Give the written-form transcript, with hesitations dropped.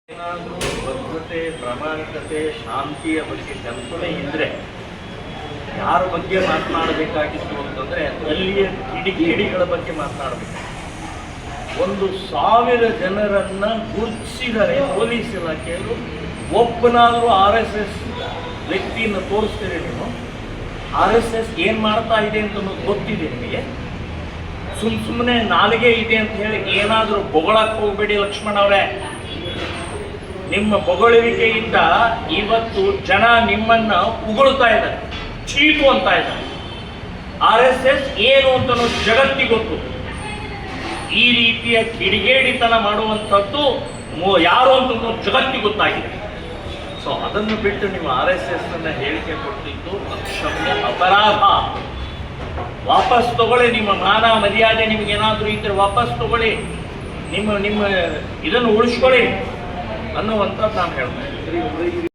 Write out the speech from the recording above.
ಏನಾದರೂ ಭದ್ರತೆ, ಪ್ರಾಮಾಣಿಕತೆ, ಶಾಂತಿಯ ಬಗ್ಗೆ ಕಲ್ಪನೆ ಇದ್ದರೆ ಯಾರ ಬಗ್ಗೆ ಮಾತನಾಡಬೇಕಾಗಿತ್ತು ಅಂತಂದರೆ ಅಲ್ಲಿಯ ಕಿಡಿಗೇಡಿಗಳ ಬಗ್ಗೆ ಮಾತನಾಡಬೇಕು. 1,000 ಜನರನ್ನು ಗುರುತಿಸಿದರೆ ಪೊಲೀಸ್ ಇಲಾಖೆಯವರು ಒಬ್ಬನಾದರೂ RSS ವ್ಯಕ್ತಿಯನ್ನು ತೋರಿಸ್ತೀರಿ. ನೀವು RSS ಏನು ಮಾಡ್ತಾ ಇದೆ ಅಂತ ಗೊತ್ತಿದೆ ನಿಮಗೆ. ಸುಮ್ಮನೆ ನಾಲಿಗೆ ಇದೆ ಅಂತ ಹೇಳಿ ಏನಾದರೂ ಬೊಗಳಕ್ಕೆ ಹೋಗಬೇಡಿ ಲಕ್ಷ್ಮಣ್ ಅವರೇ. ನಿಮ್ಮ ಬೊಗಳುವಿಕೆಯಿಂದ ಇವತ್ತು ಜನ ನಿಮ್ಮನ್ನ ಉಗುಳ್ತಾ ಇದ್ದಾರೆ, ಚೀಟು ಅಂತ ಇದ್ದಾರೆ. RSS ಏನು ಅಂತ ಜಗತ್ತಿಗೆ ಗೊತ್ತು. ಈ ರೀತಿಯ ಕಿಡಿಗೇಡಿತನ ಮಾಡುವಂಥದ್ದು ಯಾರು ಅಂತ ಜಗತ್ತಿಗೆ ಗೊತ್ತಾಗಿದೆ. ಸೊ ಅದನ್ನು ಬಿಟ್ಟು ನೀವು RSS ಅನ್ನ ಹೇಳಿಕೆ ಕೊಟ್ಟಿದ್ದು ಅಕ್ಷಮ್ಯ ಅಪರಾಧ. ವಾಪಸ್ ತಗೊಳ್ಳಿ. ನಿಮ್ಮ ಮಾನ ಮರ್ಯಾದೆ ನಿಮಗೇನಾದರೂ ಇದ್ರೆ ವಾಪಸ್ ತಗೊಳ್ಳಿ. ನಿಮ್ಮ ಇದನ್ನು ಉಳಿಸ್ಕೊಳ್ಳಿ ಅನ್ನುವಂಥದ್ದು ನಾನು ಹೇಳ್ತೇನೆ.